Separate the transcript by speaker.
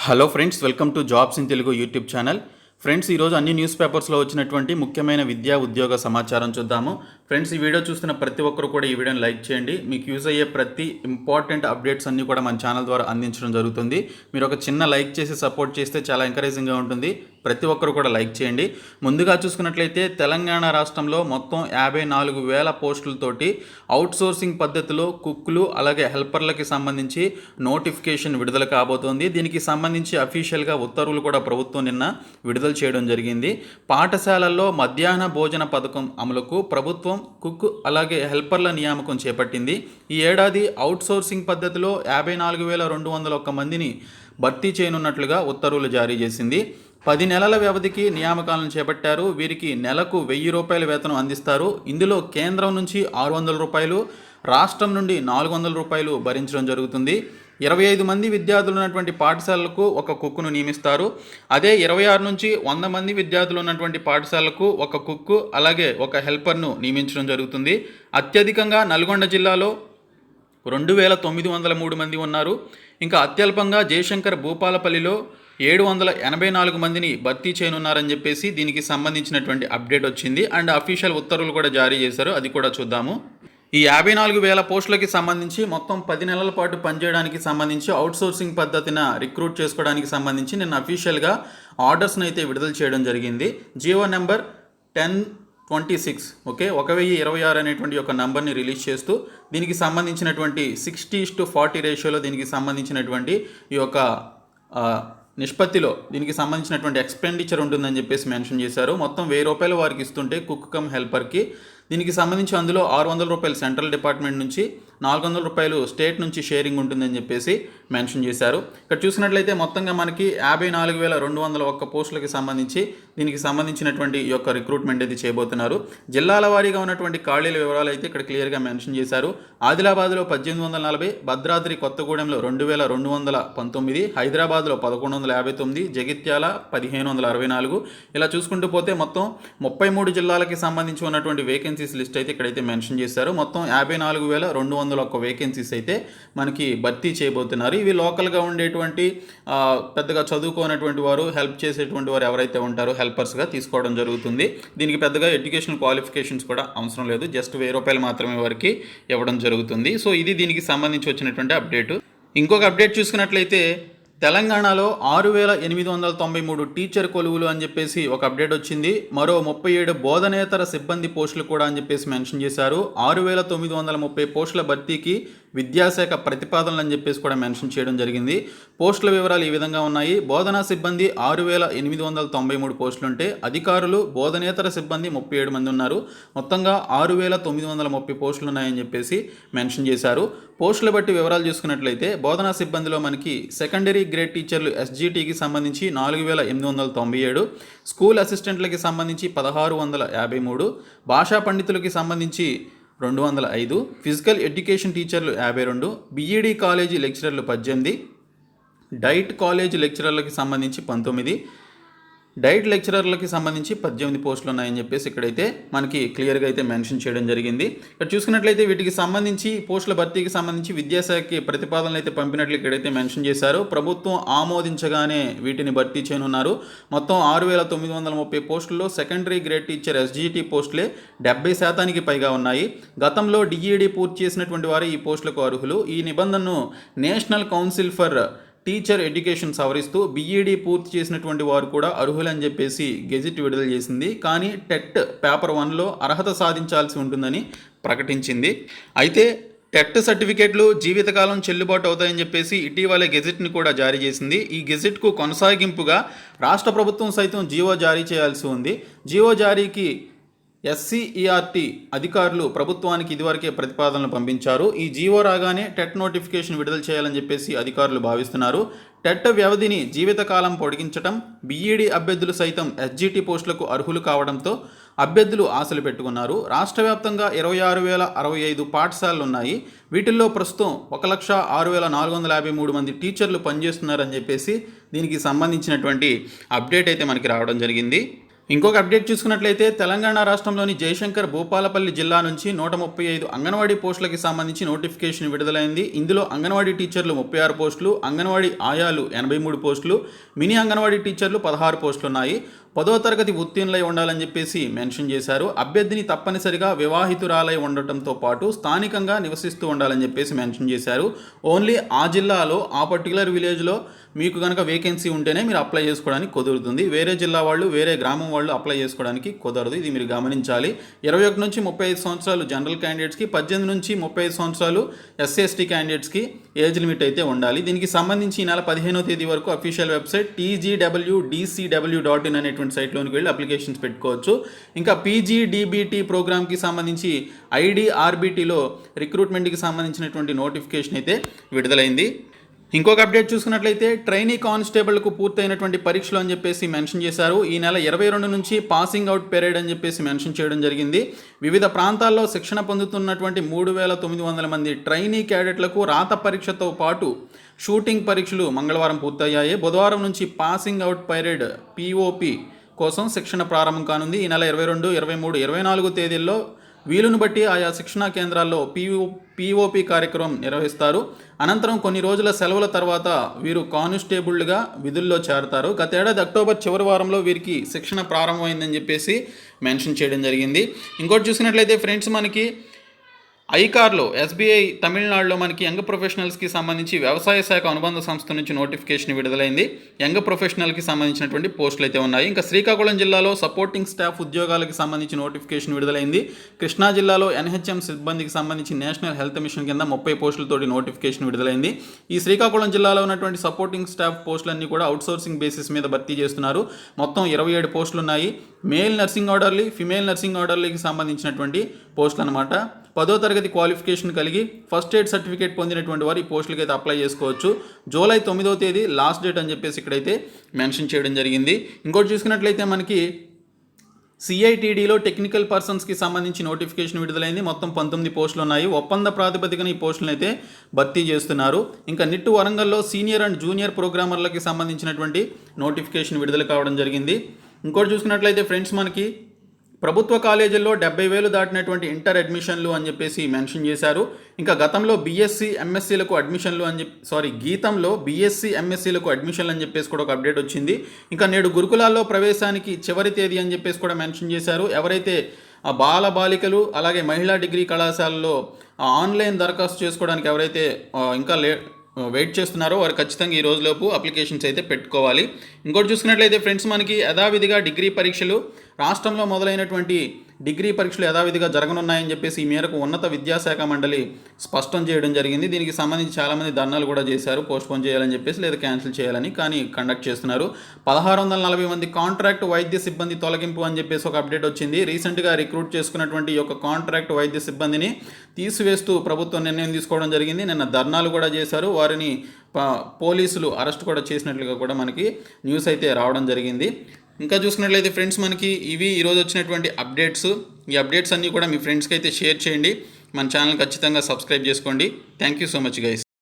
Speaker 1: Hello friends, welcome to jobs in Telugu YouTube channel. Friends, ఈరోజు అన్ని news పేపర్స్లో వచ్చినటువంటి ముఖ్యమైన విద్యా ఉద్యోగ సమాచారం చూద్దాము. ఫ్రెండ్స్, ఈ వీడియో చూస్తున్న ప్రతి ఒక్కరు కూడా ఈ వీడియోని లైక్ చేయండి. మీకు యూజ్ అయ్యే ప్రతి ఇంపార్టెంట్ అప్డేట్స్ అన్నీ కూడా మన ఛానల్ ద్వారా అందించడం జరుగుతుంది. మీరు ఒక చిన్న లైక్ చేసి సపోర్ట్ చేస్తే చాలా ఎంకరేజింగ్గా ఉంటుంది. ప్రతి ఒక్కరు కూడా లైక్ చేయండి. ముందుగా చూసుకున్నట్లయితే తెలంగాణ రాష్ట్రంలో మొత్తం 54,000 పోస్టులతోటి అవుట్సోర్సింగ్ పద్ధతిలో కుక్కులు అలాగే హెల్పర్లకి సంబంధించి నోటిఫికేషన్ విడుదల కాబోతోంది. దీనికి సంబంధించి అఫీషియల్గా ఉత్తర్వులు కూడా ప్రభుత్వం నిన్న విడుదల చేయడం జరిగింది. పాఠశాలల్లో మధ్యాహ్న భోజన పథకం అమలుకు ప్రభుత్వం కుక్ అలాగే హెల్పర్ల నియామకం చేపట్టింది. ఈ ఏడాది అవుట్సోర్సింగ్ పద్ధతిలో 54,201 మందిని భర్తీ చేయనున్నట్లుగా ఉత్తర్వులు జారీ చేసింది. 10 నెలల వ్యవధికి నియామకాలను చేపట్టారు. వీరికి నెలకు 1,000 రూపాయల వేతనం అందిస్తారు. ఇందులో కేంద్రం నుంచి 600 రూపాయలు, రాష్ట్రం నుండి 400 రూపాయలు భరించడం జరుగుతుంది. 25 మంది విద్యార్థులు ఉన్నటువంటి పాఠశాలలకు ఒక కుక్కును నియమిస్తారు. అదే 26 నుంచి 100 మంది విద్యార్థులు ఉన్నటువంటి పాఠశాలకు ఒక కుక్కు అలాగే ఒక హెల్పర్ను నియమించడం జరుగుతుంది. అత్యధికంగా నల్గొండ జిల్లాలో 2,903 మంది ఉన్నారు. ఇంకా అత్యల్పంగా జయశంకర్ భూపాలపల్లిలో 784 మందిని భర్తీ చేయనున్నారని చెప్పేసి దీనికి సంబంధించినటువంటి అప్డేట్ వచ్చింది. అండ్ అఫీషియల్ ఉత్తర్వులు కూడా జారీ చేశారు, అది కూడా చూద్దాము. ఈ 54,000 పోస్టులకి సంబంధించి మొత్తం 10 నెలల పాటు పనిచేయడానికి సంబంధించి అవుట్సోర్సింగ్ పద్ధతిన రిక్రూట్ చేసుకోవడానికి సంబంధించి నిన్న అఫీషియల్గా ఆర్డర్స్ని అయితే విడుదల చేయడం జరిగింది. జియో నెంబర్ 1026 ఓకే 1026 అనేటువంటి ఒక నెంబర్ని రిలీజ్ చేస్తూ దీనికి సంబంధించినటువంటి 60:40 రేషియోలో దీనికి సంబంధించినటువంటి ఈ యొక్క నిష్పత్తిలో దీనికి సంబంధించినటువంటి ఎక్స్పెండిచర్ ఉంటుందని చెప్పేసి మెన్షన్ చేశారు. మొత్తం 1,000 రూపాయలు వారికి ఇస్తుంటే కుక్ కమ్ హెల్పర్కి దీనికి సంబంధించి అందులో 600 రూపాయలు సెంట్రల్ డిపార్ట్మెంట్ నుంచి, 400 రూపాయలు స్టేట్ నుంచి షేరింగ్ ఉంటుందని చెప్పేసి మెన్షన్ చేశారు. ఇక్కడ చూసినట్లయితే మొత్తంగా మనకి 54,201 పోస్టులకి సంబంధించి దీనికి సంబంధించినటువంటి ఈ యొక్క రిక్రూట్మెంట్ అయితే చేయబోతున్నారు. జిల్లాల వారీగా ఉన్నటువంటి ఖాళీల వివరాలు అయితే ఇక్కడ క్లియర్గా మెన్షన్ చేశారు. ఆదిలాబాద్లో 1,840, భద్రాద్రి కొత్తగూడెంలో 2,219, హైదరాబాద్లో 1,159, జగిత్యాల 1,564. ఇలా చూసుకుంటూ పోతే మొత్తం 33 జిల్లాలకి సంబంధించి ఉన్నటువంటి వేకెన్సీస్ లిస్ట్ అయితే ఇక్కడైతే మెన్షన్ చేశారు. మొత్తం 54,201 వేకెన్సీస్ అయితే మనకి భర్తీ చేయబోతున్నారు. ఇవి లోకల్గా ఉండేటువంటి పెద్దగా చదువుకోనటువంటి వారు, హెల్ప్ చేసేటువంటి వారు ఎవరైతే ఉంటారో హెల్పర్స్గా తీసుకోవడం జరుగుతుంది. దీనికి పెద్దగా ఎడ్యుకేషనల్ క్వాలిఫికేషన్స్ కూడా అవసరం లేదు, జస్ట్ 1,000 రూపాయలు మాత్రమే వారికి ఇవ్వడం జరుగుతుంది. సో ఇది దీనికి సంబంధించి వచ్చినటువంటి అప్డేట్. ఇంకొక అప్డేట్ చూసుకున్నట్లయితే తెలంగాణలో 6,893 టీచర్ కొలువులు అని చెప్పేసి ఒక అప్డేట్ వచ్చింది. మరో 37 బోధనేతర సిబ్బంది పోస్టులు కూడా అని చెప్పేసి మెన్షన్ చేశారు. 6,930 పోస్టుల భర్తీకి విద్యాశాఖ ప్రతిపాదనలు అని చెప్పేసి కూడా మెన్షన్ చేయడం జరిగింది. పోస్టుల వివరాలు ఈ విధంగా ఉన్నాయి. బోధనా సిబ్బంది 6,893 పోస్టులు ఉంటే అధికారులు బోధనేతర సిబ్బంది 37 మంది ఉన్నారు. మొత్తంగా 6,930 పోస్టులు ఉన్నాయని చెప్పేసి మెన్షన్ చేశారు. పోస్టుల బట్టి వివరాలు చూసుకున్నట్లయితే బోధనా సిబ్బందిలో మనకి సెకండరీ గ్రేడ్ టీచర్లు ఎస్జిటికి సంబంధించి 4,897, స్కూల్ అసిస్టెంట్లకి సంబంధించి 1,653, భాషా పండితులకి సంబంధించి 205, ఫిజికల్ ఎడ్యుకేషన్ టీచర్లు 52, బిఈడి కాలేజీ లెక్చరర్లు 18, డైట్ కాలేజ్ లెక్చరర్లకి సంబంధించి 19, డైట్ లెక్చరర్లకి సంబంధించి 18 పోస్టులు ఉన్నాయని చెప్పేసి ఇక్కడైతే మనకి క్లియర్గా అయితే మెన్షన్ చేయడం జరిగింది. ఇక్కడ చూసుకున్నట్లయితే వీటికి సంబంధించి పోస్టుల భర్తీకి సంబంధించి విద్యాశాఖకి ప్రతిపాదనలు అయితే పంపినట్లు ఇక్కడైతే మెన్షన్ చేశారు. ప్రభుత్వం ఆమోదించగానే వీటిని భర్తీ చేయనున్నారు. మొత్తం 6,930 పోస్టుల్లో సెకండరీ గ్రేడ్ టీచర్ ఎస్జిటి పోస్టులే 70% పైగా ఉన్నాయి. గతంలో డిఈడి పూర్తి చేసినటువంటి వారు ఈ పోస్టులకు అర్హులు. ఈ నిబంధనను national council for teacher education సవరిస్తూ బిఈడి పూర్తి చేసినటువంటి వారు కూడా అర్హులని చెప్పేసి గెజిట్ విడుదల చేసింది. కానీ టెట్ పేపర్ 1లో అర్హత సాధించాల్సి ఉంటుందని ప్రకటించింది. అయితే టెట్ సర్టిఫికేట్లు జీవితకాలం చెల్లుబాటు అవుతాయని చెప్పేసి ఇటీవలే గెజిట్ని కూడా జారీ చేసింది. ఈ గెజిట్కు కొనసాగింపుగా రాష్ట్ర ప్రభుత్వం సైతం జియో జారీ చేయాల్సి ఉంది. జియో జారీకి ఎస్సీఈఆర్టీ అధికారులు ప్రభుత్వానికి ఇదివరకే ప్రతిపాదనలు పంపించారు. ఈ జీవో రాగానే టెట్ నోటిఫికేషన్ విడుదల చేయాలని చెప్పేసి అధికారులు భావిస్తున్నారు. టెట్ వ్యవధిని జీవితకాలం పొడిగించడం, బీఈడి అభ్యర్థులు సైతం ఎస్జిటి పోస్టులకు అర్హులు కావడంతో అభ్యర్థులు ఆశలు పెట్టుకున్నారు. రాష్ట్ర వ్యాప్తంగా 26,065 పాఠశాలలు ఉన్నాయి. వీటిల్లో ప్రస్తుతం 1,06,453 మంది టీచర్లు పనిచేస్తున్నారని చెప్పేసి దీనికి సంబంధించినటువంటి అప్డేట్ అయితే మనకి రావడం జరిగింది. ఇంకొక అప్డేట్ చూసుకున్నట్లయితే తెలంగాణ రాష్ట్రంలోని జయశంకర్ భూపాలపల్లి జిల్లా నుంచి 135 అంగన్వాడీ పోస్టులకి సంబంధించి నోటిఫికేషన్ విడుదలైంది. ఇందులో అంగన్వాడీ టీచర్లు 36 పోస్టులు, అంగన్వాడీ ఆయాలు 83 పోస్టులు, మినీ అంగన్వాడీ టీచర్లు 16 పోస్టులు ఉన్నాయి. 10వ తరగతి ఉత్తీర్ణులై ఉండాలని చెప్పేసి మెన్షన్ చేశారు. అభ్యర్థిని తప్పనిసరిగా వివాహితురాలై ఉండటంతో పాటు స్థానికంగా నివసిస్తూ ఉండాలని చెప్పేసి మెన్షన్ చేశారు. ఓన్లీ ఆ జిల్లాలో ఆ పర్టికులర్ విలేజ్లో మీకు కనుక వేకెన్సీ ఉంటేనే మీరు అప్లై చేసుకోవడానికి కుదురుతుంది. వేరే జిల్లా వాళ్ళు, వేరే గ్రామం వాళ్ళు అప్లై చేసుకోవడానికి కుదరదు. ఇది మీరు గమనించాలి. 21 నుంచి 35 సంవత్సరాలు జనరల్ క్యాండిడేట్స్కి, 18 నుంచి 35 సంవత్సరాలు SC/ST క్యాండిడేట్స్కి ఏజ్ లిమిట్ అయితే ఉండాలి. దీనికి సంబంధించి ఈ నెల 15వ తేదీ వరకు అఫీషియల్ వెబ్సైట్ tgwdcw.in అనేటువంటి సైట్లోనికి వెళ్ళి అప్లికేషన్స్ పెట్టుకోవచ్చు. ఇంకా PGDBT ప్రోగ్రామ్కి సంబంధించి IDRBTలో రిక్రూట్మెంట్కి సంబంధించినటువంటి నోటిఫికేషన్ అయితే విడుదలైంది. ఇంకొక అప్డేట్ చూసుకున్నట్లయితే ట్రైనీ కానిస్టేబుల్కు పూర్తయినటువంటి పరీక్షలు అని చెప్పేసి మెన్షన్ చేశారు. ఈ నెల 22 నుంచి పాసింగ్ అవుట్ పీరియడ్ అని చెప్పేసి మెన్షన్ చేయడం జరిగింది. వివిధ ప్రాంతాల్లో శిక్షణ పొందుతున్నటువంటి 3,900 మంది ట్రైనీ క్యాడెట్లకు రాత పరీక్షతో పాటు షూటింగ్ పరీక్షలు మంగళవారం పూర్తయ్యాయి. బుధవారం నుంచి పాసింగ్ అవుట్ పీరియడ్ POP కోసం శిక్షణ ప్రారంభం కానుంది. ఈ నెల 22, 23, 24 తేదీల్లో వీలును బట్టి ఆయా శిక్షణా కేంద్రాల్లో POP కార్యక్రమం నిర్వహిస్తారు. అనంతరం కొన్ని రోజుల సెలవుల తర్వాత వీరు కానిస్టేబుల్గా విధుల్లో చేరతారు. గతేడాది అక్టోబర్ చివరి వారంలో వీరికి శిక్షణ ప్రారంభమైందని చెప్పేసి మెన్షన్ చేయడం జరిగింది. ఇంకోటి చూసినట్లయితే ఫ్రెండ్స్, మనకి ఐకార్లో SBI తమిళనాడులో మనకి యంగ్ ప్రొఫెషనల్స్కి సంబంధించి వ్యవసాయ శాఖ అనుబంధ సంస్థ నుంచి నోటిఫికేషన్ విడుదలైంది. యంగ్ ప్రొఫెషనల్కి సంబంధించినటువంటి పోస్టులు అయితే ఉన్నాయి. ఇంకా శ్రీకాకుళం జిల్లాలో సపోర్టింగ్ స్టాఫ్ ఉద్యోగాలకు సంబంధించి నోటిఫికేషన్ విడుదలైంది. కృష్ణా జిల్లాలో NHM సిబ్బందికి సంబంధించి నేషనల్ హెల్త్ మిషన్ కింద 30 పోస్టులతోటి నోటిఫికేషన్ విడుదలైంది. ఈ శ్రీకాకుళం జిల్లాలో ఉన్నటువంటి సపోర్టింగ్ స్టాఫ్ పోస్టులన్నీ కూడా అవుట్సోర్సింగ్ బేసిస్ మీద భర్తీ చేస్తున్నారు. మొత్తం 27 పోస్టులు ఉన్నాయి. Male nursing orderly, female nursing ఆర్డర్లీకి సంబంధించినటువంటి పోస్టులు అనమాట. 10వ తరగతి క్వాలిఫికేషన్ కలిగి ఫస్ట్ ఎయిడ్ సర్టిఫికేట్ పొందినటువంటి వారు ఈ పోస్టులకి అయితే అప్లై చేసుకోవచ్చు. జూలై 9వ తేదీ లాస్ట్ డేట్ అని చెప్పేసి ఇక్కడైతే మెన్షన్ చేయడం జరిగింది. ఇంకోటి చూసుకున్నట్లయితే మనకి CITDలో టెక్నికల్ పర్సన్స్కి సంబంధించి నోటిఫికేషన్ విడుదలైంది. మొత్తం 19 పోస్టులు ఉన్నాయి. ఒప్పంద ప్రాతిపదికన ఈ పోస్టులను అయితే భర్తీ చేస్తున్నారు. ఇంకా నిట్టు వరంగల్లో సీనియర్ అండ్ జూనియర్ ప్రోగ్రామర్లకి సంబంధించినటువంటి నోటిఫికేషన్ విడుదల కావడం జరిగింది. ఇంకోటి చూసుకున్నట్లయితే ఫ్రెండ్స్, మనకి ప్రభుత్వ కాలేజీల్లో 70,000 దాటినటువంటి ఇంటర్ అడ్మిషన్లు అని చెప్పేసి మెన్షన్ చేశారు. ఇంకా గతంలో BSc MScలకు అడ్మిషన్లు గీతంలో BSc MScలకు అడ్మిషన్లు అని చెప్పేసి కూడా ఒక అప్డేట్ వచ్చింది. ఇంకా నేడు గురుకులాల్లో ప్రవేశానికి చివరి తేదీ అని చెప్పేసి కూడా మెన్షన్ చేశారు. ఎవరైతే బాలికలు అలాగే మహిళా డిగ్రీ కళాశాలలో ఆన్లైన్ దరఖాస్తు చేసుకోవడానికి ఎవరైతే ఇంకా వెయిట్ చేస్తున్నారో వారు ఖచ్చితంగా ఈ రోజులోపు అప్లికేషన్స్ అయితే పెట్టుకోవాలి. ఇంకోటి చూసుకున్నట్లయితే ఫ్రెండ్స్, మనకి యథావిధిగా డిగ్రీ పరీక్షలు రాష్ట్రంలో మొదలైనటువంటి డిగ్రీ పరీక్షలు యథావిధిగా జరగనున్నాయని చెప్పేసి ఈ మేరకు ఉన్నత విద్యాశాఖ మండలి స్పష్టం చేయడం జరిగింది. దీనికి సంబంధించి చాలామంది ధర్నాలు కూడా చేశారు, పోస్ట్పోన్ చేయాలని చెప్పేసి లేదా క్యాన్సిల్ చేయాలని, కానీ కండక్ట్ చేస్తున్నారు. 1640 మంది కాంట్రాక్ట్ వైద్య సిబ్బంది తొలగింపు అని చెప్పేసి ఒక అప్డేట్ వచ్చింది. రీసెంట్గా రిక్రూట్ చేసుకున్నటువంటి ఈ యొక్క కాంట్రాక్ట్ వైద్య సిబ్బందిని తీసివేస్తూ ప్రభుత్వం నిర్ణయం తీసుకోవడం జరిగింది. నిన్న ధర్నాలు కూడా చేశారు. వారిని పోలీసులు అరెస్ట్ కూడా చేసినట్లుగా కూడా మనకి న్యూస్ అయితే రావడం జరిగింది. ఇంకా చూసుకున్నట్లయితే ఫ్రెండ్స్, మనకి ఇవి ఈరోజు వచ్చినటువంటి అప్డేట్స్. ఈ అప్డేట్స్ అన్నీ కూడా మీ ఫ్రెండ్స్కి అయితే షేర్ చేయండి. మన ఛానల్ ఖచ్చితంగా సబ్స్క్రైబ్ చేసుకోండి. Thank you so much guys.